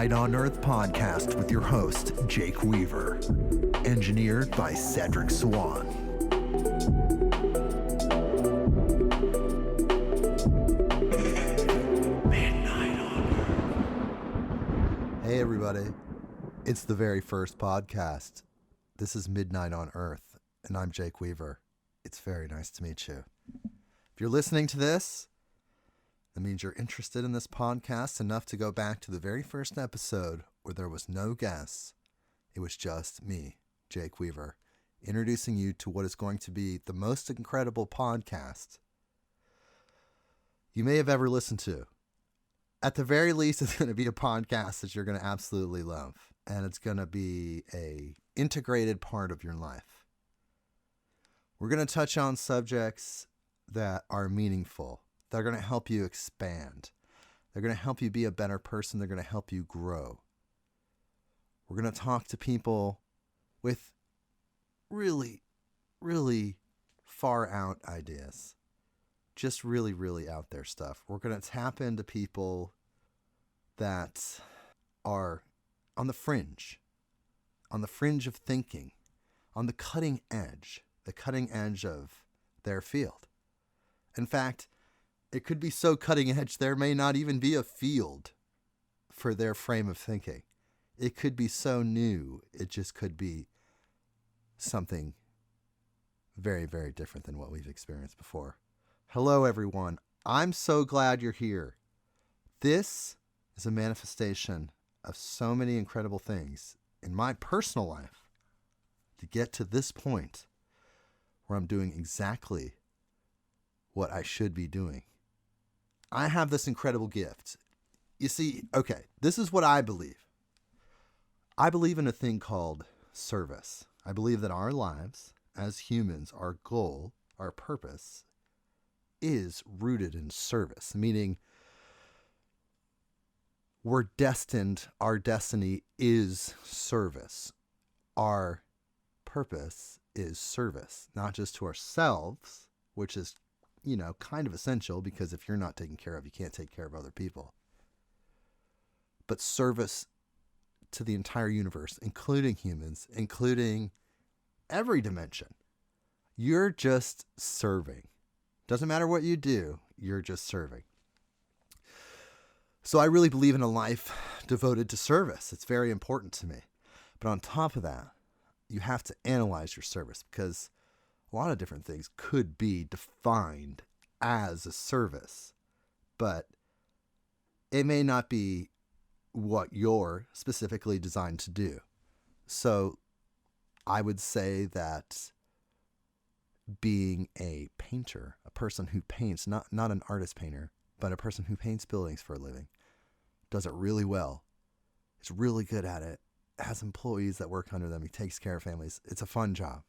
Midnight on Earth podcast with your host, Jake Weaver. Engineered by Cedric Swan. Midnight on Earth. Hey everybody, it's the very first podcast. This is Midnight on Earth, and I'm Jake Weaver. It's very nice to meet you. If you're listening to this, that means you're interested in this podcast enough to go back to the very first episode where there was no guests. It was just me, Jake Weaver, introducing you to what is going to be the most incredible podcast you may have ever listened to. At the very least, it's going to be a podcast that you're going to absolutely love, and it's going to be an integrated part of your life. We're going to touch on subjects that are meaningful. They're going to help you expand. They're going to help you be a better person. They're going to help you grow. We're going to talk to people with really, really far out ideas. Just really, really out there stuff. We're going to tap into people that are on the fringe of thinking, on the cutting edge of their field. In fact, it could be so cutting edge, there may not even be a field for their frame of thinking. It could be so new, it just could be something very, very different than what we've experienced before. Hello, everyone. I'm so glad you're here. This is a manifestation of so many incredible things in my personal life to get to this point where I'm doing exactly what I should be doing. I have this incredible gift. You see, okay, this is what I believe. I believe in a thing called service. I believe that our lives as humans, our goal, our purpose is rooted in service, meaning we're destined, our destiny is service. Our purpose is service, not just to ourselves, which is kind of essential, because if you're not taken care of, you can't take care of other people. But service to the entire universe, including humans, including every dimension. You're just serving. Doesn't matter what you do, you're just serving. So I really believe in a life devoted to service. It's very important to me. But on top of that, you have to analyze your service, because a lot of different things could be defined as a service, but it may not be what you're specifically designed to do. So I would say that being a painter, a person who paints, not an artist painter, but a person who paints buildings for a living, does it really well. Is really good at it, has employees that work under them, he takes care of families. It's a fun job.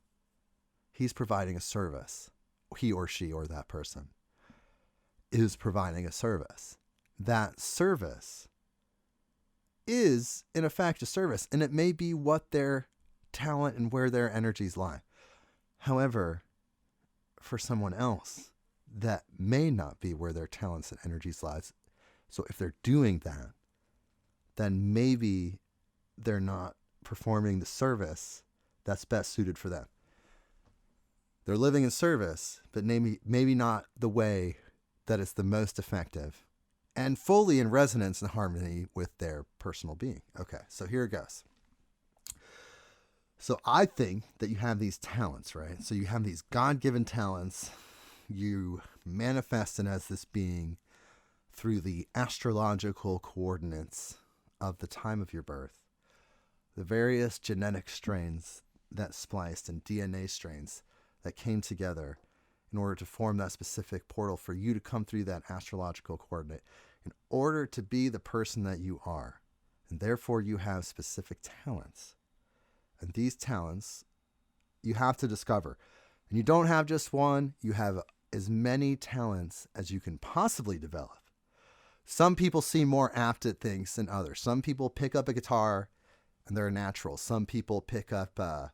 He's providing a service. He or she or that person is providing a service. That service is, in effect, a service, and it may be what their talent and where their energies lie. However, for someone else, that may not be where their talents and energies lies. So if they're doing that, then maybe they're not performing the service that's best suited for them. They're living in service, but maybe not the way that is the most effective and fully in resonance and harmony with their personal being. Okay, so here it goes. So I think that you have these talents, right? So you have these God-given talents. You manifest it as this being through the astrological coordinates of the time of your birth, the various genetic strains that spliced and DNA strains that came together in order to form that specific portal for you to come through that astrological coordinate in order to be the person that you are. And therefore you have specific talents. And these talents you have to discover. And you don't have just one, you have as many talents as you can possibly develop. Some people seem more apt at things than others. Some people pick up a guitar and they're natural. Some people pick up a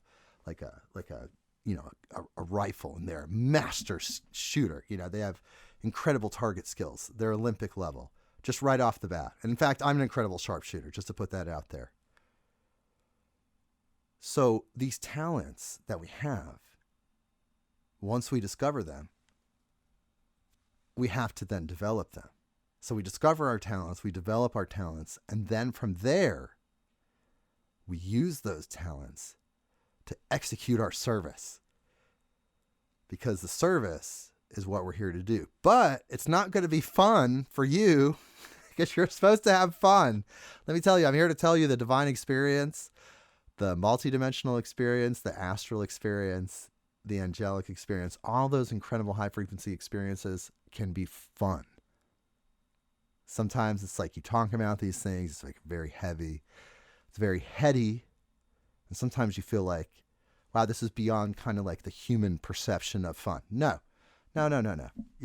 rifle and they're a master shooter. They have incredible target skills. They're Olympic level. just right off the bat. And in fact, I'm an incredible sharpshooter, just to put that out there. So these talents that we have, once we discover them, we have to then develop them. So we discover our talents, we develop our talents, and then from there, we use those talents to execute our service. Because the service is what we're here to do. But it's not going to be fun for you because you're supposed to have fun. Let me tell you, I'm here to tell you the divine experience, the multidimensional experience, the astral experience, the angelic experience, all those incredible high frequency experiences can be fun. Sometimes it's like you talk about these things, it's like very heavy, it's very heady. And sometimes you feel like, wow, this is beyond kind of like the human perception of fun. No. You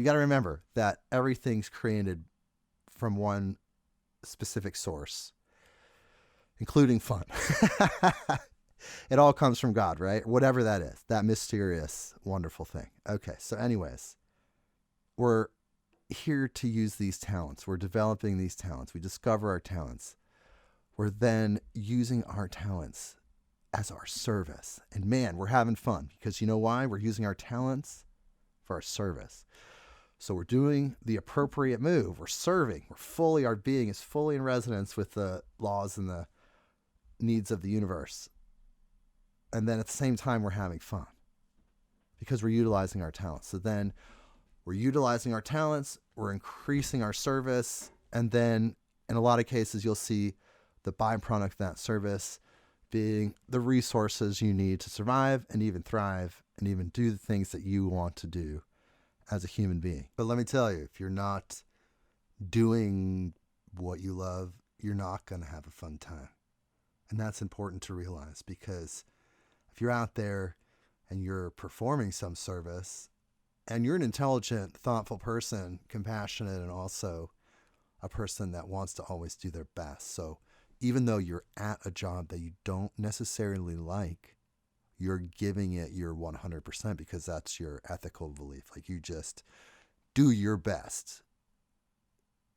got to remember that everything's created from one specific source, including fun. It all comes from God, right? Whatever that is, that mysterious, wonderful thing. Okay, so anyways, we're here to use these talents. We're developing these talents. We discover our talents. We're then using our talents as our service. And man, we're having fun because you know why? We're using our talents for our service. So we're doing the appropriate move. We're serving. Our being is fully in resonance with the laws and the needs of the universe. And then at the same time, we're having fun because we're utilizing our talents. So then we're utilizing our talents, we're increasing our service, and then in a lot of cases, you'll see the byproduct of that service being the resources you need to survive and even thrive and even do the things that you want to do as a human being. But let me tell you, if you're not doing what you love, you're not going to have a fun time. And that's important to realize because if you're out there and you're performing some service and you're an intelligent, thoughtful person, compassionate, and also a person that wants to always do their best. So even though you're at a job that you don't necessarily like, you're giving it your 100% because that's your ethical belief. Like you just do your best.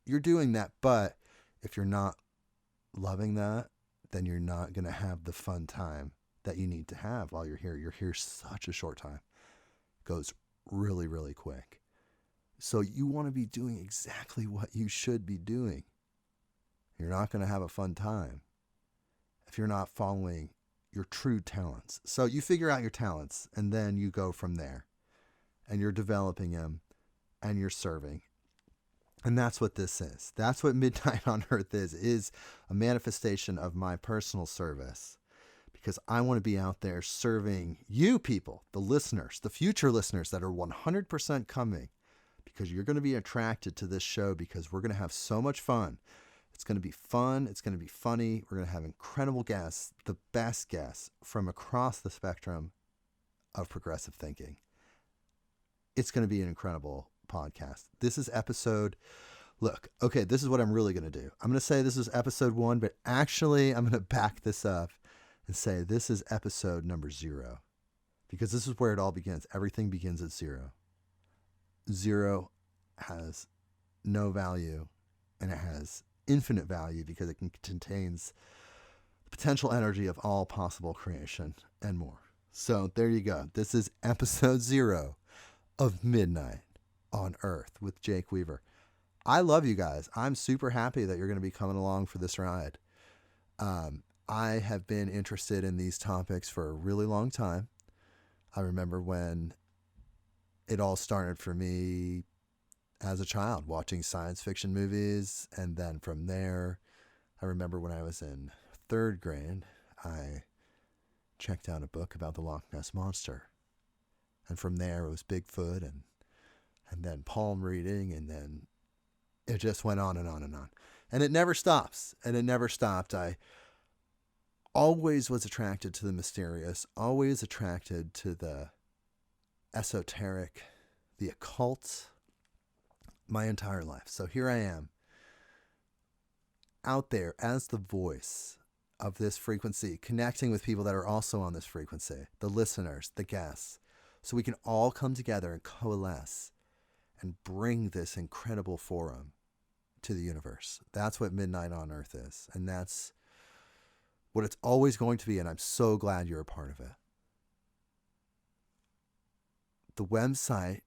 You're doing that, but if you're not loving that, then you're not going to have the fun time that you need to have while you're here. You're here such a short time. It goes really, really quick. So you want to be doing exactly what you should be doing. You're not going to have a fun time if you're not following your true talents. So you figure out your talents and then you go from there and you're developing them and you're serving. And that's what this is. That's what Midnight on Earth is a manifestation of my personal service because I want to be out there serving you people, the listeners, the future listeners that are 100% coming because you're going to be attracted to this show because we're going to have so much fun. It's going to be fun. It's going to be funny. We're going to have incredible guests, the best guests from across the spectrum of progressive thinking. It's going to be an incredible podcast. This is episode, this is what I'm really going to do. I'm going to say this is episode 1, but actually I'm going to back this up and say this is episode number 0 because this is where it all begins. Everything begins at 0. 0 has no value and it has infinite value because it contains the potential energy of all possible creation and more. So there you go. This is episode 0 of Midnight on Earth with Jake Weaver. I love you guys. I'm super happy that you're going to be coming along for this ride. I have been interested in these topics for a really long time. I remember when it all started for me as a child, watching science fiction movies. And then from there, I remember when I was in 3rd grade, I checked out a book about the Loch Ness Monster. And from there, it was Bigfoot and then palm reading. And then it just went on and on and on. And it never stops. And it never stopped. I always was attracted to the mysterious, always attracted to the esoteric, the occult, my entire life. So here I am out there as the voice of this frequency, connecting with people that are also on this frequency, the listeners, the guests, so we can all come together and coalesce and bring this incredible forum to the universe. That's what Midnight on Earth is. And that's what it's always going to be. And I'm so glad you're a part of it. The website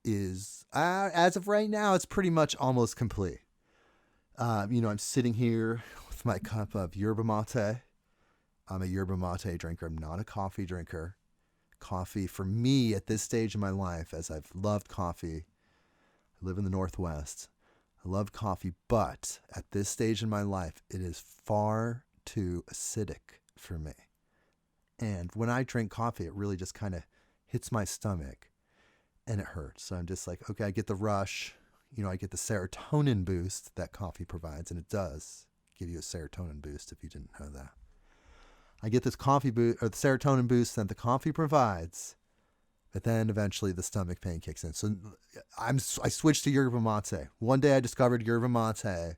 is, as of right now, it's pretty much almost complete. I'm sitting here with my cup of yerba mate. I'm a yerba mate drinker. I'm not a coffee drinker. Coffee, for me, at this stage in my life, as I've loved coffee, I live in the Northwest. I love coffee, but at this stage in my life, it is far too acidic for me. And when I drink coffee, it really just kind of hits my stomach and it hurts. So I'm just like, okay, I get the rush. I get the serotonin boost that coffee provides, and it does give you a serotonin boost if you didn't know that. I get this coffee boost, or the serotonin boost that the coffee provides, but then eventually the stomach pain kicks in. So I switched to yerba mate. One day I discovered yerba mate,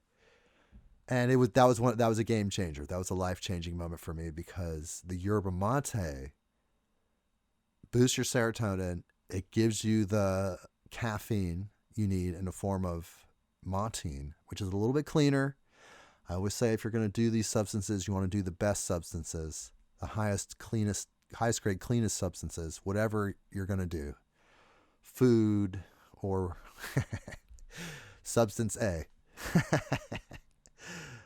and that was a game changer. That was a life-changing moment for me, because the yerba mate boosts your serotonin. It gives you the caffeine you need in the form of matine, which is a little bit cleaner. I always say, if you're going to do these substances, you want to do the best substances, the highest grade, cleanest substances, whatever you're going to do. Food or substance A.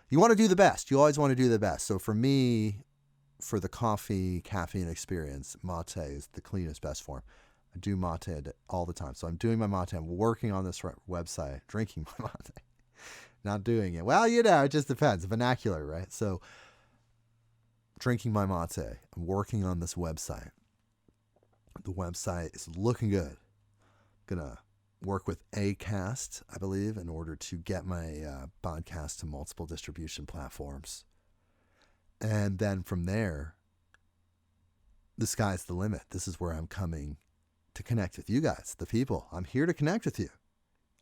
You want to do the best. You always want to do the best. So for me, for the coffee caffeine experience, mate is the cleanest, best form. I do mate all the time. So I'm doing my mate. I'm working on this website, drinking my mate. Not doing it. Well, it just depends. Vernacular, right? So drinking my mate. I'm working on this website. The website is looking good. I'm going to work with Acast, I believe, in order to get my podcast to multiple distribution platforms. And then from there, the sky's the limit. This is where I'm coming to connect with you guys, the people. I'm here to connect with you.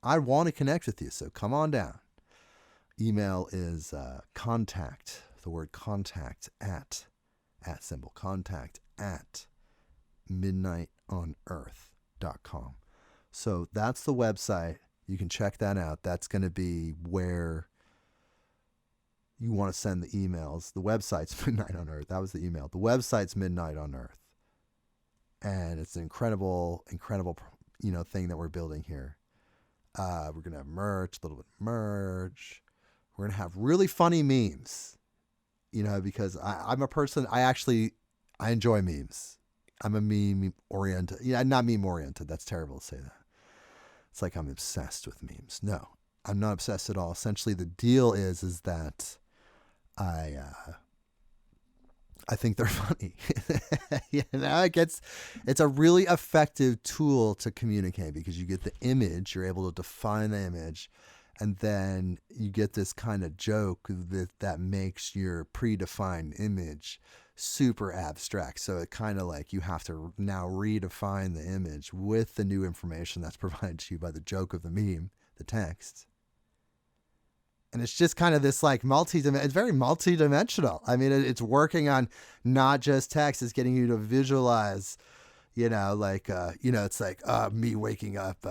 I want to connect with you, so come on down. Email is contact, the word contact at midnightonearth.com. So that's the website. You can check that out. That's going to be where you want to send the emails. The website's Midnight on Earth. That was the email. The website's Midnight on Earth. And it's an incredible thing that we're building here. We're going to have merch, a little bit of merch. We're going to have really funny memes, because I'm a person, I enjoy memes. I'm a meme oriented. Yeah, not meme oriented. That's terrible to say that. It's like I'm obsessed with memes. No, I'm not obsessed at all. Essentially, the deal is that I think they're funny. It's a really effective tool to communicate, because you get the image, you're able to define the image, and then you get this kind of joke that makes your predefined image super abstract. So it kind of like you have to now redefine the image with the new information that's provided to you by the joke of the meme, the text. And it's just kind of this like it's very multi-dimensional. I mean, it's working on not just text, it's getting you to visualize, it's like me waking up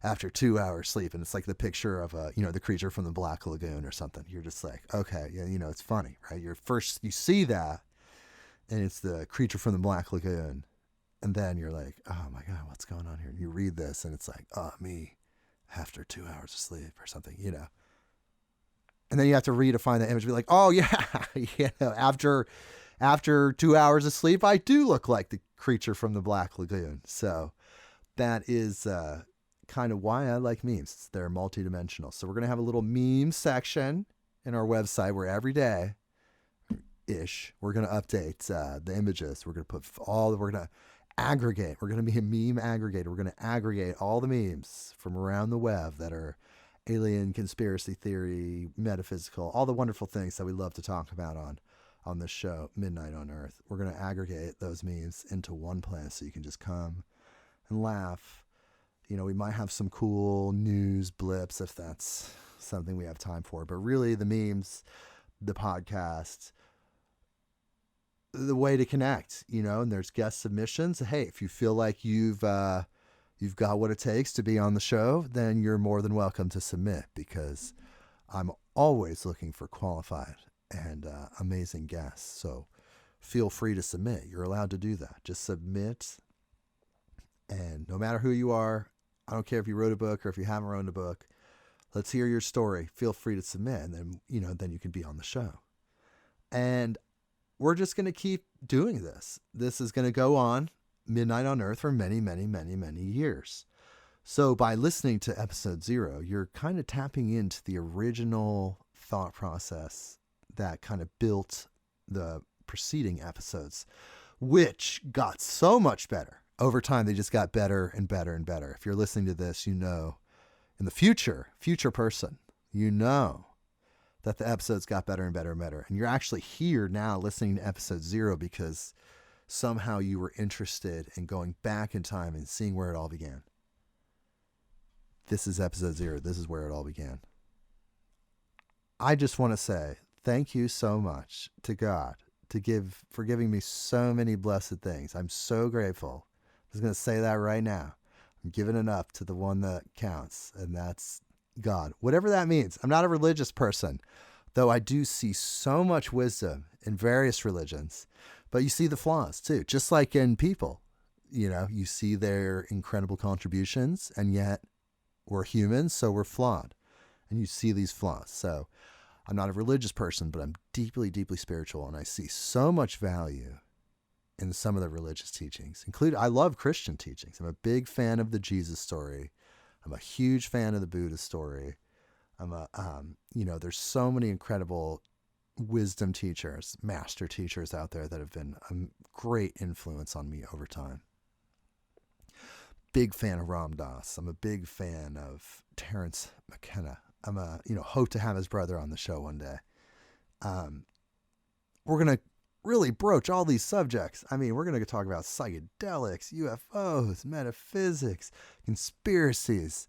after 2 hours sleep. And it's like the picture of, the creature from the Black Lagoon or something. You're just like, okay, it's funny, right? You see that, and it's the creature from the Black Lagoon. And then you're like, oh my God, what's going on here? And you read this and it's like, me after 2 hours of sleep or something, And then you have to redefine the image, be like, oh yeah, after 2 hours of sleep, I do look like the creature from the Black Lagoon. So that is kind of why I like memes. They're multidimensional. So we're going to have a little meme section in our website where every day we're going to update the images. We're going to we're going to aggregate. We're going to be a meme aggregator. We're going to aggregate all the memes from around the web that are alien, conspiracy theory, metaphysical, all the wonderful things that we love to talk about on this show, Midnight on Earth. We're going to aggregate those memes into one place so you can just come and laugh. We might have some cool news blips if that's something we have time for. But really, the memes, the podcast, the way to connect, and there's guest submissions. Hey, if you feel like you've got what it takes to be on the show, then you're more than welcome to submit, because I'm always looking for qualified and amazing guests. So feel free to submit. You're allowed to do that. Just submit. And no matter who you are, I don't care if you wrote a book or if you haven't written a book, let's hear your story. Feel free to submit. And then, then you can be on the show. And we're just going to keep doing this. This is going to go on Midnight on Earth for many, many, many, many years. So by listening to episode 0, you're kind of tapping into the original thought process that kind of built the preceding episodes, which got so much better. Over time, they just got better and better and better. If you're listening to this, in the future person, that the episodes got better and better and better. And you're actually here now listening to episode 0 because somehow you were interested in going back in time and seeing where it all began. This is episode 0. This is where it all began. I just want to say thank you so much to God for giving me so many blessed things. I'm so grateful. I was going to say that right now. I'm giving it up to the one that counts, and that's God. Whatever that means. I'm not a religious person, though I do see so much wisdom in various religions. But you see the flaws too, just like in people. You see their incredible contributions, and yet we're humans, so we're flawed. And you see these flaws. So I'm not a religious person, but I'm deeply, deeply spiritual, and I see so much value in some of the religious teachings. I love Christian teachings. I'm a big fan of the Jesus story. I'm a huge fan of the Buddha story. There's so many incredible wisdom teachers, master teachers out there that have been a great influence on me over time. Big fan of Ram Dass. I'm a big fan of Terence McKenna. Hope to have his brother on the show one day. We're going to really broach all these subjects. We're going to talk about psychedelics, UFOs, metaphysics, conspiracies.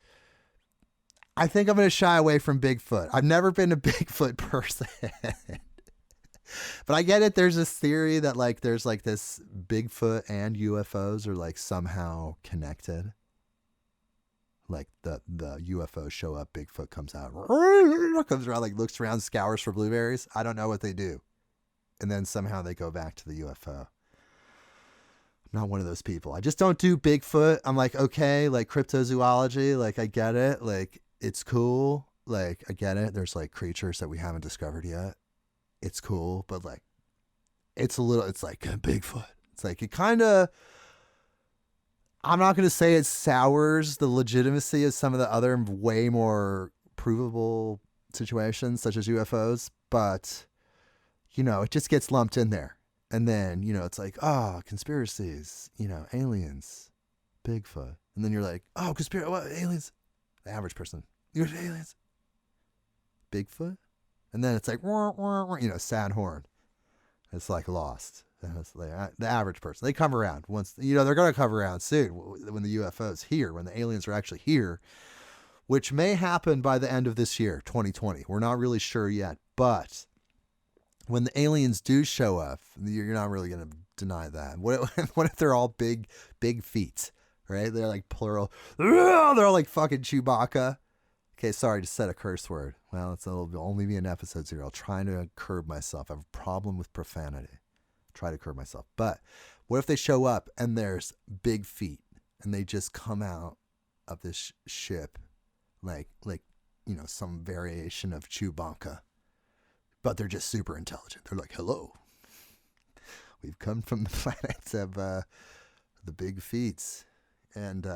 I think I'm going to shy away from Bigfoot. I've never been a Bigfoot person. But I get it. There's this theory that there's this Bigfoot and UFOs are somehow connected. The UFOs show up, Bigfoot comes out, comes around, looks around, scours for blueberries. I don't know what they do. And then somehow they go back to the UFO. I'm not one of those people. I just don't do Bigfoot. I'm okay, cryptozoology, I get it. It's cool. I get it. There's creatures that we haven't discovered yet. It's cool, but it's like Bigfoot. It's it kind of, I'm not going to say it sours the legitimacy of some of the other way more provable situations such as UFOs, but it just gets lumped in there. And then, it's conspiracies, aliens, Bigfoot. And then you're what, aliens? The average person, aliens, Bigfoot. And then it's sad horn. It's Lost. And it's the average person. They come around once, they're going to come around soon when the UFO's here, when the aliens are actually here, which may happen by the end of this year, 2020. We're not really sure yet, but when the aliens do show up, you're not really going to deny that. What if they're all big feet, right? They're plural. They're all fucking Chewbacca. Okay, sorry to set a curse word. Well, it'll only be in episode 0. I'll try to curb myself. I have a problem with profanity. Try to curb myself. But what if they show up and there's big feet and they just come out of this ship some variation of Chewbacca, but they're just super intelligent. They're hello. We've come from the planet of the big feet. And,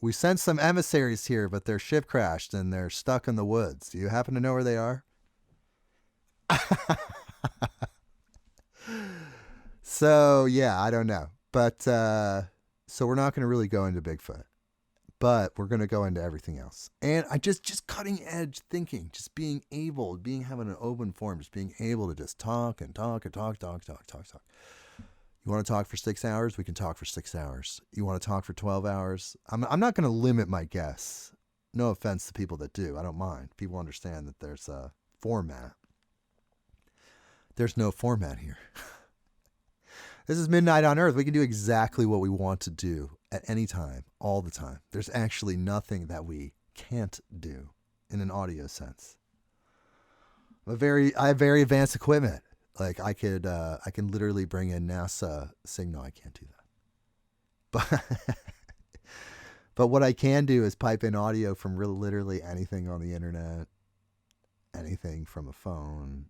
we sent some emissaries here, but their ship crashed and they're stuck in the woods. Do you happen to know where they are? So, yeah, I don't know. But, so we're not going to really go into Bigfoot, but we're going to go into everything else. And I just cutting edge thinking, just having an open forum, just being able to just talk and talk and talk. You want to talk for 6 hours? We can talk for 6 hours. You want to talk for 12 hours? I'm not going to limit my guests. No offense to people that do. I don't mind. People understand that there's a format. There's no format here. This is Midnight on Earth. We can do exactly what we want to do at any time, all the time. There's actually nothing that we can't do in an audio sense. I have very advanced equipment. Like I can literally bring in NASA signal. I can't do that. But, but what I can do is pipe in audio from literally anything on the internet, anything from a phone,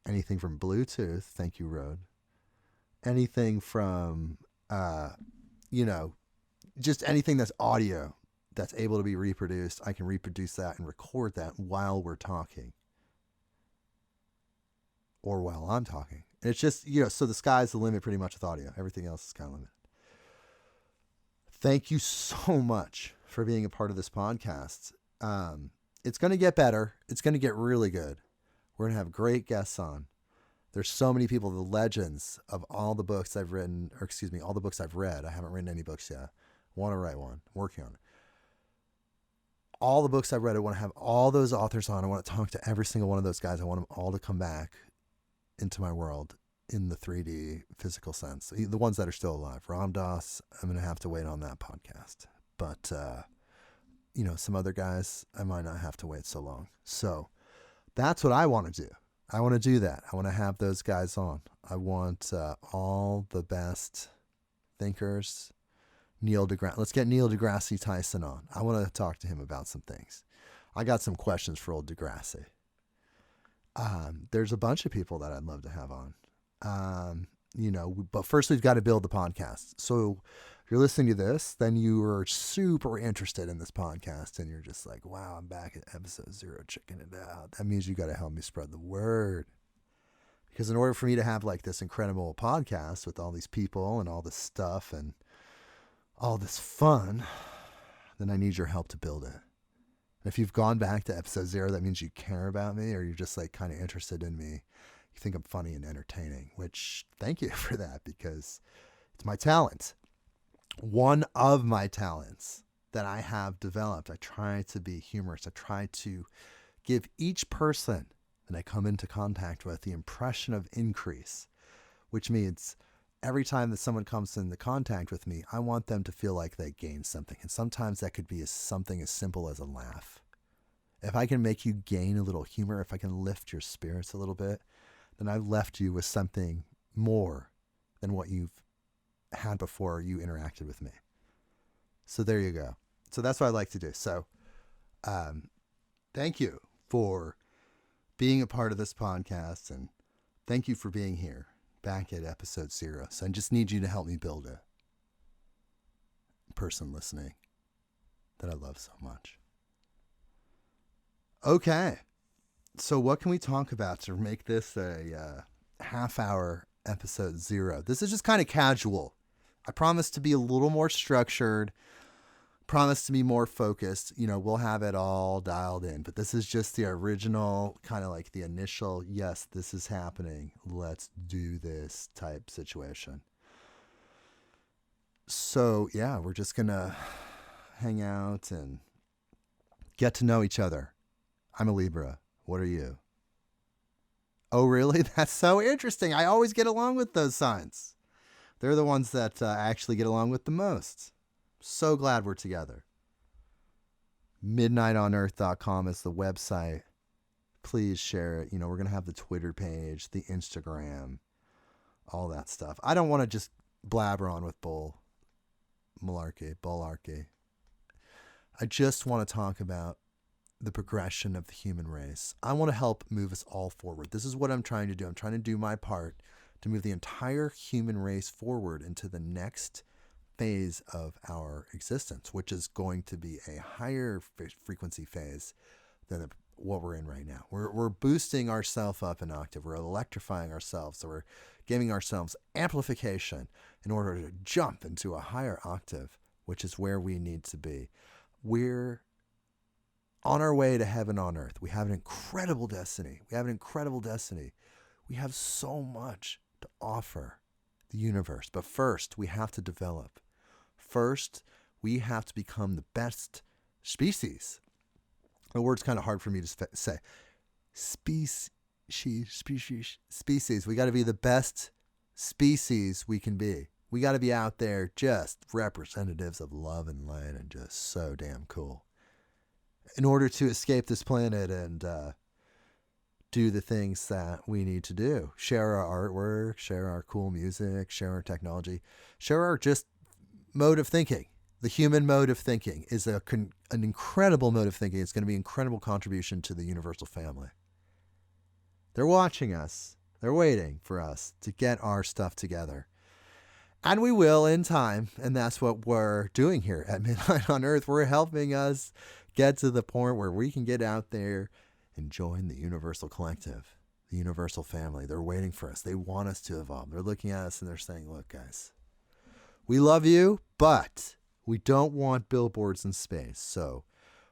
anything from Bluetooth. Thank you, Rode. Anything from, just anything that's audio that's able to be reproduced. I can reproduce that and record that while we're talking. Or while I'm talking. And it's just, so the sky's the limit pretty much with audio. Everything else is kind of limited. Thank you so much for being a part of this podcast. It's going to get better. It's going to get really good. We're going to have great guests on. There's so many people, the legends of all the books I've written, all the books I've read. I haven't written any books yet. I want to write one. I'm working on it. All the books I've read, I want to have all those authors on. I want to talk to every single one of those guys. I want them all to come back into my world in the 3D physical sense. The ones that are still alive. Ram Dass, I'm going to have to wait on that podcast. But, some other guys, I might not have to wait so long. So that's what I want to do. I want to do that. I want to have those guys on. I want all the best thinkers. Let's get Neil deGrasse Tyson on. I want to talk to him about some things. I got some questions for old Degrassi. There's a bunch of people that I'd love to have on. But first we've got to build the podcast. So if you're listening to this, then you are super interested in this podcast and you're just like, wow, I'm back at episode 0, checking it out. That means you got to help me spread the word. Because in order for me to have like this incredible podcast with all these people and all this stuff and all this fun, then I need your help to build it. If you've gone back to episode 0, that means you care about me or you're just like kind of interested in me. You think I'm funny and entertaining, which thank you for that because it's my talent. One of my talents that I have developed. I try to be humorous. I try to give each person that I come into contact with the impression of increase, which means every time that someone comes into contact with me, I want them to feel like they gained something. And sometimes that could be something as simple as a laugh. If I can make you gain a little humor, if I can lift your spirits a little bit, then I've left you with something more than what you've had before you interacted with me. So there you go. So that's what I like to do. So thank you for being a part of this podcast and thank you for being here back at episode 0. So I just need you to help me build a person listening that I love so much. Okay. So what can we talk about to make this a half-hour episode 0? This is just kind of casual. I promise to be a little more structured, promise to be more focused. We'll have it all dialed in, but this is just the original, kind of like the initial, yes, this is happening, let's do this type situation. So yeah, we're just going to hang out and get to know each other. I'm a Libra. What are you? Oh, really? That's so interesting. I always get along with those signs. They're the ones that I actually get along with the most. So glad we're together. midnightonearth.com is the website. Please share it. We're going to have the Twitter page, the Instagram, all that stuff. I don't want to just blabber on with bullarchy. I just want to talk about the progression of the human race. I want to help move us all forward. This is what I'm trying to do. I'm trying to do my part to move the entire human race forward into the next phase of our existence, which is going to be a higher frequency phase than what we're in right now. We're boosting ourselves up an octave. We're electrifying ourselves. So we're giving ourselves amplification in order to jump into a higher octave, which is where we need to be. We're on our way to heaven on earth. We have an incredible destiny. We have so much to offer the universe. But first, we have to develop. First, we have to become the best species. The word's kind of hard for me to say. Species. We got to be the best species we can be. We got to be out there just representatives of love and light and just so damn cool. In order to escape this planet and do the things that we need to do. Share our artwork, share our cool music, share our technology, share our just mode of thinking. The human mode of thinking is an incredible mode of thinking. It's going to be an incredible contribution to the universal family. They're watching us. They're waiting for us to get our stuff together. And we will in time. And that's what we're doing here at Midnight on Earth. We're helping us get to the point where we can get out there and join the universal collective, the universal family. They're waiting for us. They want us to evolve. They're looking at us and they're saying, look, guys, we love you, but we don't want billboards in space. So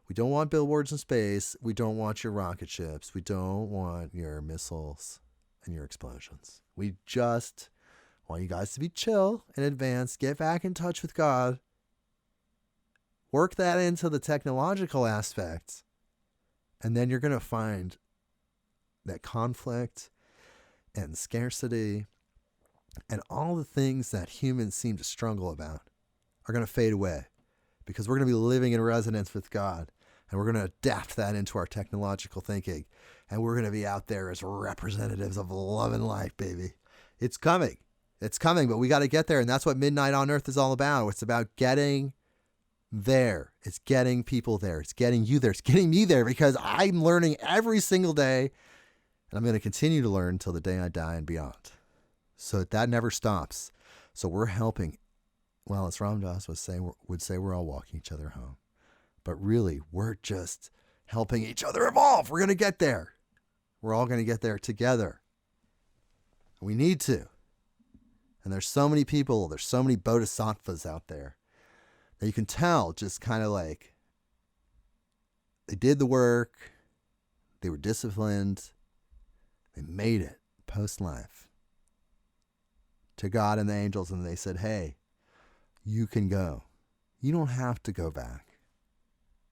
we don't want billboards in space. We don't want your rocket ships. We don't want your missiles and your explosions. We just want you guys to be chill in advance. Get back in touch with God. Work that into the technological aspects. And then you're going to find that conflict and scarcity and all the things that humans seem to struggle about are going to fade away, because we're going to be living in resonance with God, and we're going to adapt that into our technological thinking, and we're going to be out there as representatives of love and life, baby. It's coming. It's coming, but we got to get there, and that's what Midnight on Earth is all about. It's about getting there. It's getting people there. It's getting you there. It's getting me there, because I'm learning every single day, and I'm going to continue to learn until the day I die and beyond. So that never stops. So we're helping. Well, as Ram Dass would say, we're all walking each other home. But really, we're just helping each other evolve. We're going to get there. We're all going to get there together. We need to. And there's so many people, there's so many bodhisattvas out there that you can tell just kind of like they did the work, they were disciplined, they made it post-life to God and the angels, and they said, hey, you can go. You don't have to go back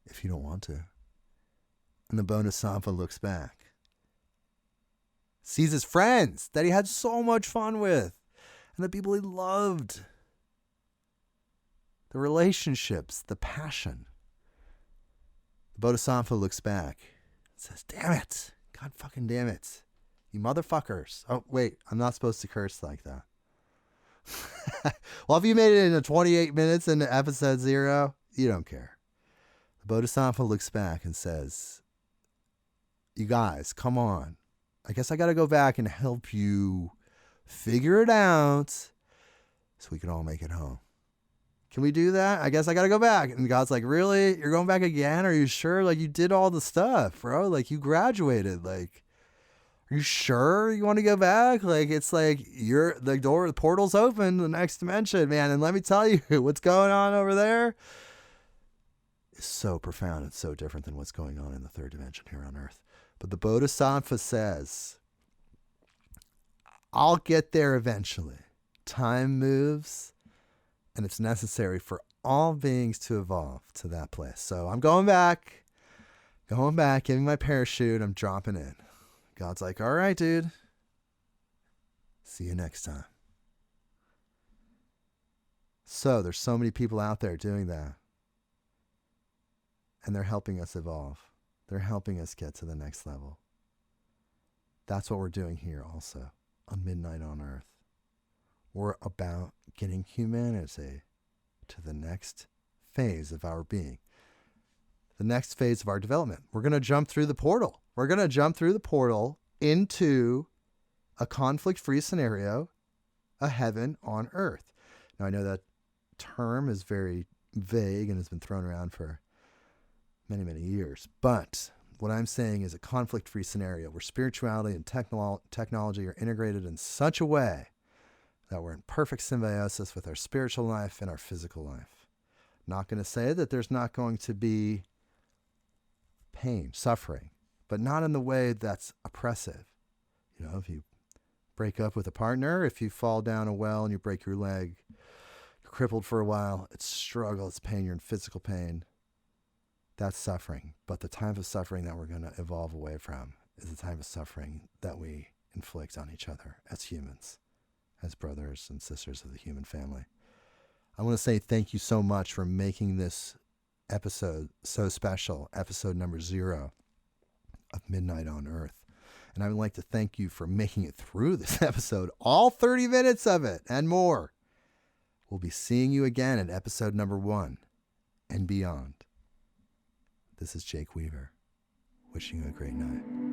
if you don't want to. And the bodhisattva looks back, sees his friends that he had so much fun with, and the people he loved, the relationships, the passion. The bodhisattva looks back and says, damn it, God fucking damn it, you motherfuckers. Oh, wait, I'm not supposed to curse like that. Well, if you made it into 28 minutes into episode 0, you don't care. The bodhisattva looks back and says, you guys, come on. I guess I got to go back and help you figure it out so we can all make it home. Can we do that? I guess I got to go back. And God's like, really? You're going back again? Are you sure? Like, you did all the stuff, bro. Like, you graduated. Like, are you sure you want to go back? Like, it's like the portal's open to the next dimension, man. And let me tell you, what's going on over there is so profound and so different than what's going on in the third dimension here on Earth. But the bodhisattva says, I'll get there eventually. Time moves, and it's necessary for all beings to evolve to that place. So I'm going back, giving my parachute, I'm dropping in. God's like, all right, dude. See you next time. So there's so many people out there doing that. And they're helping us evolve. They're helping us get to the next level. That's what we're doing here also on Midnight on Earth. We're about getting humanity to the next phase of our being. The next phase of our development. We're going to jump through the portal. We're going to jump through the portal into a conflict-free scenario, a heaven on earth. Now, I know that term is very vague and has been thrown around for many, many years. But what I'm saying is a conflict-free scenario where spirituality and technology are integrated in such a way that we're in perfect symbiosis with our spiritual life and our physical life. Not going to say that there's not going to be pain, suffering, but not in the way that's oppressive. You know, if you break up with a partner, if you fall down a well and you break your leg, you're crippled for a while, it's struggle, it's pain, you're in physical pain. That's suffering. But the type of suffering that we're going to evolve away from is the type of suffering that we inflict on each other as humans, as brothers and sisters of the human family. I want to say thank you so much for making this episode so special, episode number 0 of Midnight on Earth. And I would like to thank you for making it through this episode, all 30 minutes of it and more. We'll be seeing you again in episode number 1 and beyond. This is Jake Weaver, wishing you a great night.